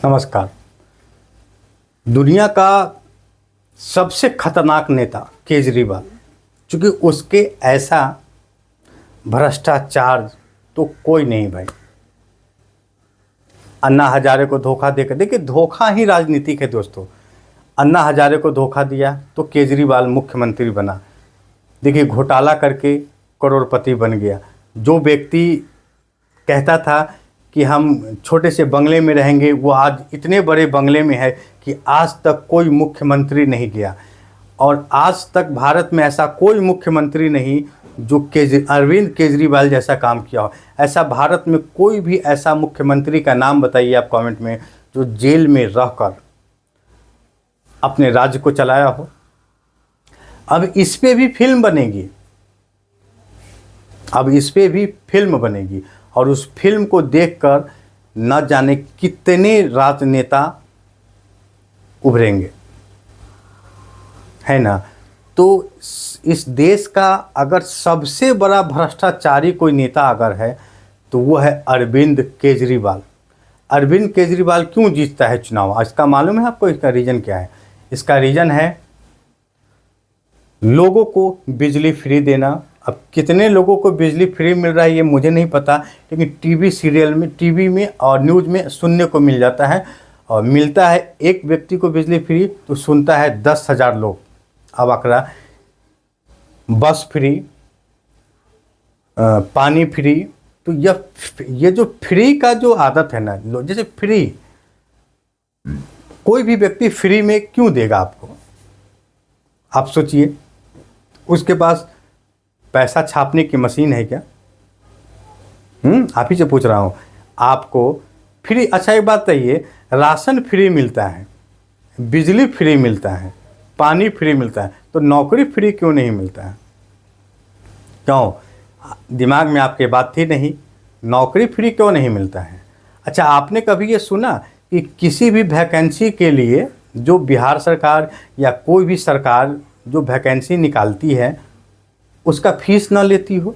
नमस्कार। दुनिया का सबसे खतरनाक नेता केजरीवाल, क्योंकि उसके ऐसा भ्रष्टाचार तो कोई नहीं भाई। अन्ना हजारे को धोखा देकर, देखिए धोखा ही राजनीति है दोस्तों। अन्ना हजारे को धोखा दिया तो केजरीवाल मुख्यमंत्री बना। देखिए घोटाला करके करोड़पति बन गया। जो व्यक्ति कहता था कि हम छोटे से बंगले में रहेंगे, वो आज इतने बड़े बंगले में है कि आज तक कोई मुख्यमंत्री नहीं गया। और आज तक भारत में ऐसा कोई मुख्यमंत्री नहीं जो अरविंद केजरीवाल जैसा काम किया हो। ऐसा भारत में कोई भी ऐसा मुख्यमंत्री का नाम बताइए आप कमेंट में, जो जेल में रहकर अपने राज्य को चलाया हो। अब इस पे भी फिल्म बनेगी, और उस फिल्म को देखकर न जाने कितने राजनेता उभरेंगे, है ना। तो इस देश का अगर सबसे बड़ा भ्रष्टाचारी कोई नेता अगर है तो वो है अरविंद केजरीवाल। अरविंद केजरीवाल क्यों जीतता है चुनाव, इसका मालूम है आपको? इसका रीज़न क्या है? इसका रीज़न है लोगों को बिजली फ्री देना। अब कितने लोगों को बिजली फ्री मिल रहा है ये मुझे नहीं पता, लेकिन टीवी सीरियल में, टीवी में और न्यूज़ में सुनने को मिल जाता है। और मिलता है एक व्यक्ति को बिजली फ्री तो सुनता है 10,000 लोग। अब आंकड़ा, बस फ्री, पानी फ्री। तो ये जो फ्री का जो आदत है ना, जैसे फ्री, कोई भी व्यक्ति फ्री में क्यों देगा आपको? आप सोचिए, उसके पास पैसा छापने की मशीन है क्या? आप ही से पूछ रहा हूँ आपको। फ्री, अच्छा एक बात बताइए, राशन फ्री मिलता है, बिजली फ्री मिलता है, पानी फ्री मिलता है, तो नौकरी फ्री क्यों नहीं मिलता है? क्यों? दिमाग में आपके बात थी नहीं, नौकरी फ्री क्यों नहीं मिलता है? अच्छा, आपने कभी ये सुना कि किसी भी वैकेंसी के लिए जो बिहार सरकार या कोई भी सरकार जो वैकेंसी निकालती है उसका फीस ना लेती हो?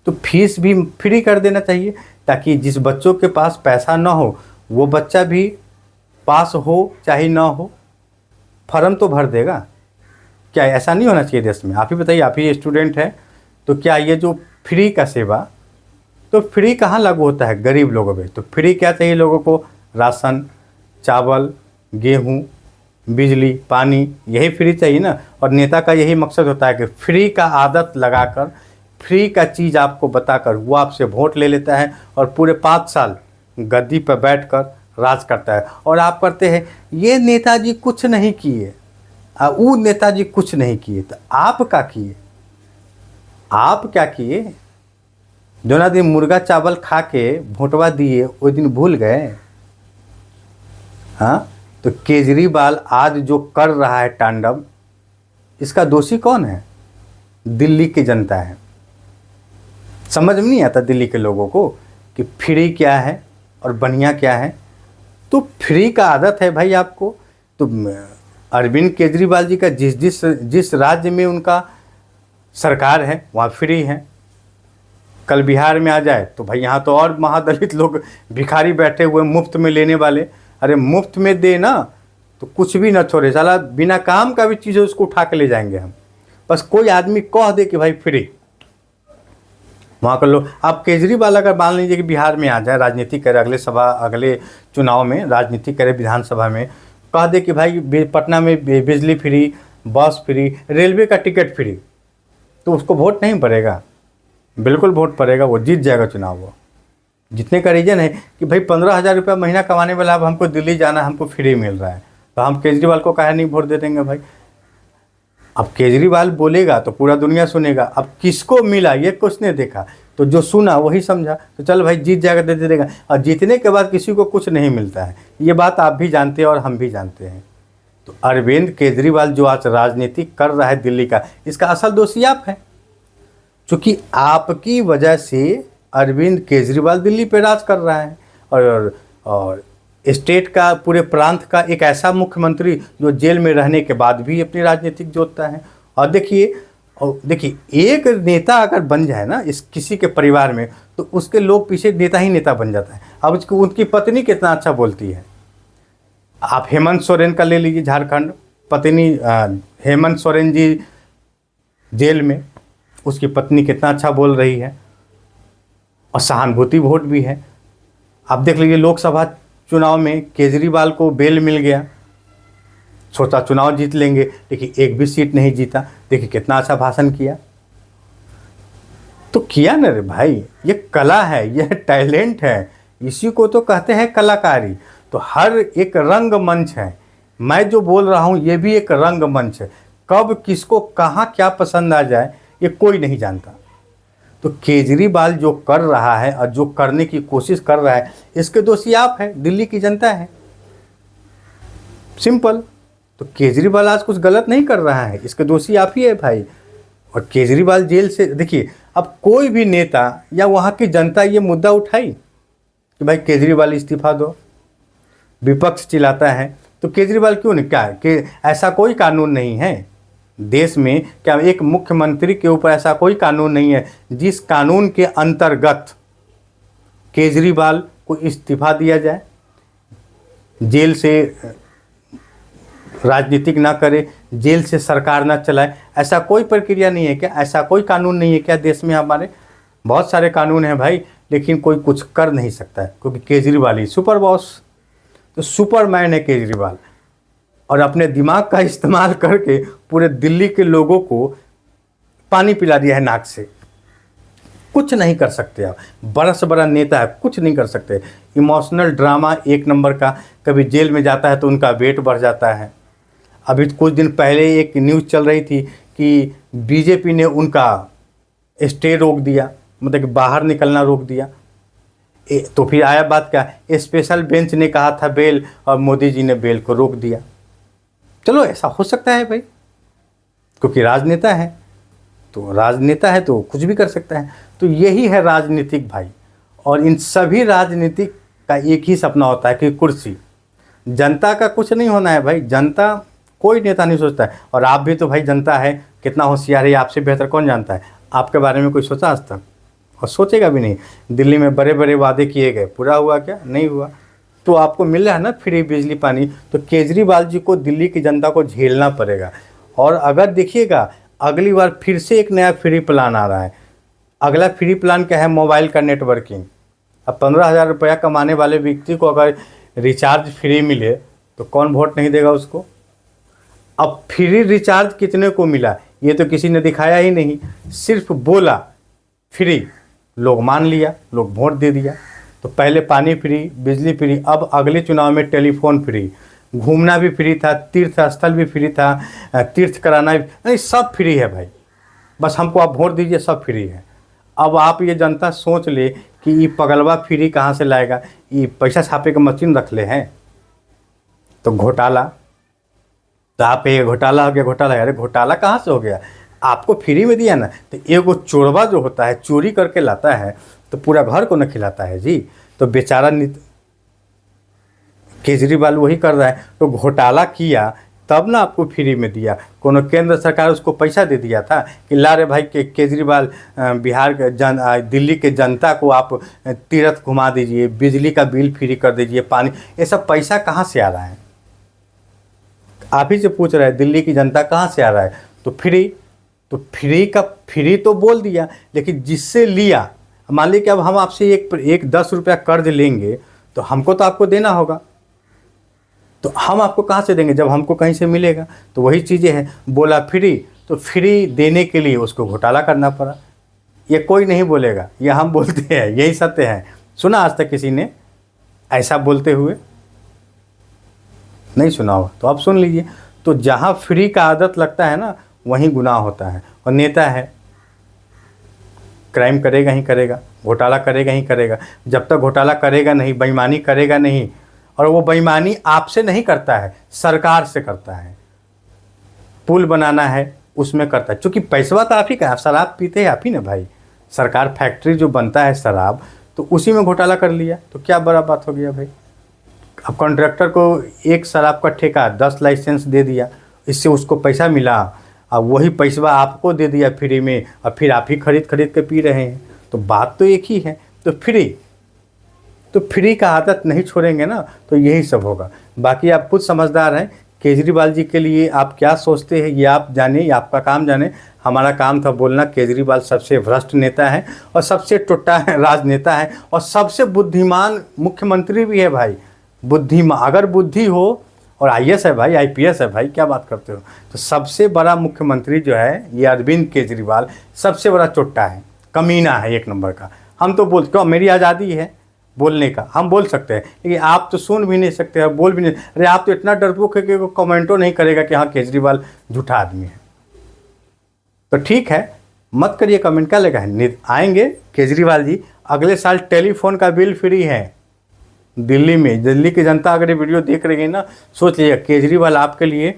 तो फीस भी फ्री कर देना चाहिए, ताकि जिस बच्चों के पास पैसा ना हो वो बच्चा भी पास हो चाहे ना हो, फॉर्म तो भर देगा। क्या ऐसा नहीं होना चाहिए देश में? आप ही बताइए, आप ही स्टूडेंट हैं, तो क्या ये जो फ्री का सेवा, तो फ्री कहाँ लागू होता है? गरीब लोगों पे। तो फ्री क्या चाहिए लोगों को? राशन, चावल, गेहूँ, बिजली, पानी, यही फ्री चाहिए ना। और नेता का यही मकसद होता है कि फ्री का आदत लगाकर, फ्री का चीज़ आपको बताकर वो आपसे वोट ले लेता है और पूरे 5 साल गद्दी पर बैठकर राज करता है। और आप करते हैं ये नेताजी कुछ नहीं किए, वो नेताजी कुछ नहीं किए, तो आप क्या किए? आप क्या किए? जो ना दिन मुर्गा चावल खा के वोटवा दिए, वो दिन भूल गए? हाँ, तो केजरीवाल आज जो कर रहा है तांडव, इसका दोषी कौन है? दिल्ली की जनता है। समझ में नहीं आता दिल्ली के लोगों को कि फ्री क्या है और बढ़िया क्या है। तो फ्री का आदत है भाई आपको। तो अरविंद केजरीवाल जी का जिस राज्य में उनका सरकार है वहाँ फ्री है। कल बिहार में आ जाए तो भाई यहाँ तो और महादलित लोग भिखारी बैठे हुए मुफ्त में लेने वाले। अरे मुफ्त में दे ना तो कुछ भी ना छोड़े, साला बिना काम का भी चीज़ है उसको उठा के ले जाएंगे हम। बस कोई आदमी कह दे कि भाई फ्री, वहाँ कर लो। आप केजरीवाल अगर मान लीजिए कि बिहार में आ जाए, राजनीति करे, अगले चुनाव में राजनीति करे, विधानसभा में कह दे कि भाई पटना में बिजली फ्री, बस फ्री, रेलवे का टिकट फ्री, तो उसको वोट नहीं पड़ेगा? बिल्कुल वोट पड़ेगा, वो जीत जाएगा चुनाव। वो जितने का रीज़न है कि भाई 15,000 रुपया महीना कमाने वाला, अब हमको दिल्ली जाना, हमको फ्री मिल रहा है, तो हम केजरीवाल को काहे नहीं वोट दे देंगे भाई? अब केजरीवाल बोलेगा तो पूरा दुनिया सुनेगा। अब किसको मिला ये कुछ नहीं देखा, तो जो सुना वही समझा, तो चल भाई जीत जाएगा, दे देगा। और जीतने के बाद किसी को कुछ नहीं मिलता है, ये बात आप भी जानते हैं और हम भी जानते हैं। तो अरविंद केजरीवाल जो आज राजनीति कर रहा है दिल्ली का, इसका असल दोषी आप है, क्योंकि आपकी वजह से अरविंद केजरीवाल दिल्ली पे राज कर रहा है। और स्टेट का, पूरे प्रांत का एक ऐसा मुख्यमंत्री जो जेल में रहने के बाद भी अपनी राजनीतिक जोतता है। और देखिए एक नेता अगर बन जाए ना इस किसी के परिवार में, तो उसके लोग पीछे नेता ही नेता बन जाता है। अब उनकी पत्नी कितना अच्छा बोलती है, आप हेमंत सोरेन का ले लीजिए, झारखंड, पत्नी हेमंत सोरेन जी जेल में, उसकी पत्नी कितना अच्छा बोल रही है और सहानुभूति वोट भी है। आप देख लीजिए लोकसभा चुनाव में केजरीवाल को बेल मिल गया, सोचा चुनाव जीत लेंगे, लेकिन एक भी सीट नहीं जीता। देखिए कितना अच्छा भाषण किया। तो किया ना रे भाई, ये कला है, ये टैलेंट है, इसी को तो कहते हैं कलाकारी। तो हर एक रंग मंच है, मैं जो बोल रहा हूँ ये भी एक रंग मंच है। कब किसको कहाँ क्या पसंद आ जाए ये कोई नहीं जानता। तो केजरीवाल जो कर रहा है और जो करने की कोशिश कर रहा है, इसके दोषी आप है, दिल्ली की जनता है, सिंपल। तो केजरीवाल आज कुछ गलत नहीं कर रहा है, इसके दोषी आप ही है भाई। और केजरीवाल जेल से, देखिए अब कोई भी नेता या वहाँ की जनता ये मुद्दा उठाई कि भाई केजरीवाल इस्तीफा दो, विपक्ष चिल्लाता है, तो केजरीवाल क्यों नहीं, क्या कि ऐसा कोई कानून नहीं है देश में, क्या एक मुख्यमंत्री के ऊपर ऐसा कोई कानून नहीं है जिस कानून के अंतर्गत केजरीवाल को इस्तीफा दिया जाए, जेल से राजनीतिक ना करे, जेल से सरकार ना चलाए? ऐसा कोई प्रक्रिया नहीं है क्या? ऐसा कोई कानून नहीं है क्या देश में? हमारे बहुत सारे कानून हैं भाई, लेकिन कोई कुछ कर नहीं सकता है क्योंकि केजरीवाल ही सुपर बॉस, तो सुपरमैन है केजरीवाल। और अपने दिमाग का इस्तेमाल करके पूरे दिल्ली के लोगों को पानी पिला दिया है नाक से। कुछ नहीं कर सकते आप, बड़ा से बड़ा नेता है, कुछ नहीं कर सकते। इमोशनल ड्रामा एक नंबर का, कभी जेल में जाता है तो उनका वेट बढ़ जाता है। अभी कुछ दिन पहले एक न्यूज़ चल रही थी कि बीजेपी ने उनका स्टे रोक दिया, मतलब कि बाहर निकलना रोक दिया। तो फिर आया बात क्या, स्पेशल बेंच ने कहा था बेल और मोदी जी ने बेल को रोक दिया। चलो ऐसा हो सकता है भाई, क्योंकि राजनेता है, तो राजनेता है तो कुछ भी कर सकता है। तो यही है राजनीतिक भाई। और इन सभी राजनीतिक का एक ही सपना होता है कि कुर्सी। जनता का कुछ नहीं होना है भाई, जनता कोई नेता नहीं सोचता है। और आप भी तो भाई जनता है, कितना होशियार है आपसे बेहतर कौन जानता है? आपके बारे में कोई सोचा आज तक? और सोचेगा भी नहीं। दिल्ली में बड़े बड़े वादे किए गए, पूरा हुआ क्या? नहीं हुआ। तो आपको मिल रहा है ना फ्री बिजली पानी, तो केजरीवाल जी को दिल्ली की जनता को झेलना पड़ेगा। और अगर देखिएगा अगली बार फिर से एक नया फ्री प्लान आ रहा है। अगला फ्री प्लान क्या है? मोबाइल का नेटवर्किंग। अब 15,000 रुपया कमाने वाले व्यक्ति को अगर रिचार्ज फ्री मिले तो कौन वोट नहीं देगा उसको? अब फ्री रिचार्ज कितने को मिला ये तो किसी ने दिखाया ही नहीं, सिर्फ बोला फ्री, लोग मान लिया, लोग वोट दे दिया। तो पहले पानी फ्री, बिजली फ्री, अब अगले चुनाव में टेलीफोन फ्री, घूमना भी फ्री था, तीर्थ स्थल भी फ्री था, तीर्थ कराना भी, नहीं सब फ्री है भाई। बस हमको आप वोट दीजिए, सब फ्री है। अब आप ये जनता सोच ले कि ये पगलवा फ्री कहाँ से लाएगा, ये पैसा छापे का मशीन रख ले हैं। तो घोटाला, तो आप ये घोटाला हो गया, घोटाला। अरे घोटाला कहाँ से हो गया? आपको फ्री में दिया ना, तो एगो चोरवा जो होता है चोरी करके लाता है तो पूरा घर को न खिलाता है जी। तो बेचारा केजरीवाल वही कर रहा है। तो घोटाला किया तब ना आपको फ्री में दिया, कोनो केंद्र सरकार उसको पैसा दे दिया था कि ला रे भाई केजरीवाल बिहार के दिल्ली के जनता को आप तीर्थ घुमा दीजिए, बिजली का बिल फ्री कर दीजिए, पानी, ये सब पैसा कहाँ से आ रहा है? आप ही से पूछ रहे हैं दिल्ली की जनता कहाँ से आ रहा है? तो फ्री, तो फ्री का फ्री तो बोल दिया, लेकिन जिससे लिया, मान लीजिए कि अब हम आपसे एक 10 रुपया कर्ज लेंगे तो हमको तो आपको देना होगा, तो हम आपको कहाँ से देंगे जब हमको कहीं से मिलेगा? तो वही चीज़ें हैं। बोला फ्री, तो फ्री देने के लिए उसको घोटाला करना पड़ा। ये कोई नहीं बोलेगा, ये हम बोलते हैं, यही सत्य है। सुना आज तक किसी ने ऐसा बोलते हुए? नहीं सुना हो तो आप सुन लीजिए। तो जहाँ फ्री का आदत लगता है ना, वहीं गुनाह होता है। और नेता है, क्राइम करेगा ही करेगा, घोटाला करेगा ही करेगा। जब तक घोटाला करेगा नहीं, बेईमानी करेगा नहीं, और वो बेईमानी आपसे नहीं करता है, सरकार से करता है। पुल बनाना है उसमें करता है, क्योंकि पैसा तो आप ही का है। शराब पीते हैं आप ही ना भाई, सरकार फैक्ट्री जो बनता है शराब, तो उसी में घोटाला कर लिया, तो क्या बड़ा बात हो गया भाई? अब कॉन्ट्रैक्टर को एक शराब का ठेका 10 लाइसेंस दे दिया, इससे उसको पैसा मिला, अब वही पैसा आपको दे दिया फ्री में, और फिर आप ही खरीद के पी रहे हैं। तो बात तो एक ही है। तो फ्री तो फ्री का आदत नहीं छोड़ेंगे ना तो यही सब होगा। बाकी आप खुद समझदार हैं। केजरीवाल जी के लिए आप क्या सोचते हैं ये आप जाने, ये आपका काम जाने। हमारा काम था बोलना केजरीवाल सबसे भ्रष्ट नेता है और सबसे टुट्टा है राजनेता है और सबसे बुद्धिमान मुख्यमंत्री भी है भाई। बुद्धिमान, अगर बुद्धि हो और आईएएस है भाई, आईपीएस है भाई, क्या बात करते हो। तो सबसे बड़ा मुख्यमंत्री जो है ये अरविंद केजरीवाल सबसे बड़ा चुट्टा है, कमीना है एक नंबर का। हम तो बोलते हो, मेरी आज़ादी है बोलने का, हम बोल सकते हैं, लेकिन आप तो सुन भी नहीं सकते हैं, बोल भी नहीं। अरे आप तो इतना डरपोक है कि वो कमेंटो नहीं करेगा कि हाँ केजरीवाल झूठा आदमी है। तो ठीक है, मत करिए कमेंट, क्या लगा है। आएंगे केजरीवाल जी, अगले साल टेलीफोन का बिल फ्री है दिल्ली में। दिल्ली की जनता अगर ये वीडियो देख रही है ना, सोच लीजिए केजरीवाल आपके लिए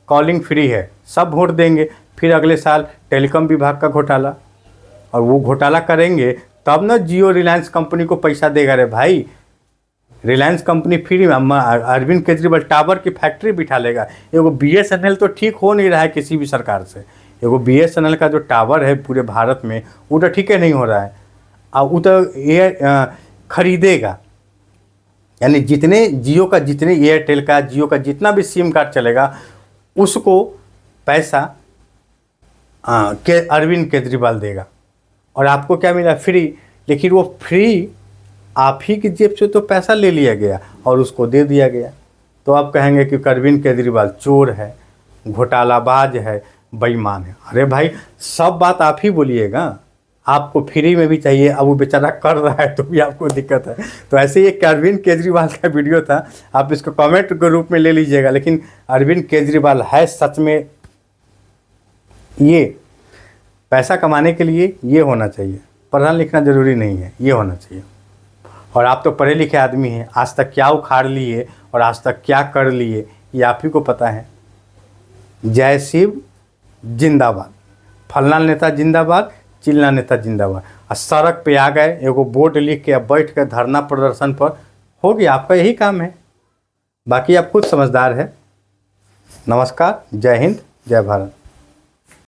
कॉलिंग फ्री है, सब वोट देंगे। फिर अगले साल टेलीकॉम विभाग का घोटाला, और वो घोटाला करेंगे तब ना जियो रिलायंस कंपनी को पैसा देगा। रे भाई, रिलायंस कंपनी फ्री में, अरविंद केजरीवाल टावर की फैक्ट्री बिठा लेगा। एगो बीएसएनएल तो ठीक हो नहीं रहा है किसी भी सरकार से। एगो बीएसएनएल का जो टावर है पूरे भारत में वो तो ठीक है नहीं हो रहा है। अब वो तो एयर खरीदेगा, यानी जितने जियो का, जितने एयरटेल का, जियो का जितना भी सिम कार्ड चलेगा उसको पैसा अरविंद केजरीवाल देगा। और आपको क्या मिला? फ्री। लेकिन वो फ्री आप ही की जेब से तो पैसा ले लिया गया और उसको दे दिया गया। तो आप कहेंगे कि अरविंद केजरीवाल चोर है, घोटालाबाज है, बेईमान है। अरे भाई, सब बात आप ही बोलिएगा। आपको फ्री में भी चाहिए, अब वो बेचारा कर रहा है तो भी आपको दिक्कत है। तो ऐसे ही एक अरविंद केजरीवाल का वीडियो था, आप इसको कमेंट के रूप में ले लीजिएगा। लेकिन अरविंद केजरीवाल है सच में, ये पैसा कमाने के लिए ये होना चाहिए, पढ़ना लिखना ज़रूरी नहीं है, ये होना चाहिए। और आप तो पढ़े लिखे आदमी हैं, आज तक क्या उखाड़ लिए और आज तक क्या कर लिए ये आप ही को पता है। जय शिव जिंदाबाद, फलना नेता जिंदाबाद, चिल्ला नेता जिंदाबाद। और सड़क पे आ गए, एगो बोर्ड लिख के अब बैठ कर धरना प्रदर्शन पर हो गया, आपका यही काम है। बाकी आप खुद समझदार है। नमस्कार, जय हिंद, जय भारत।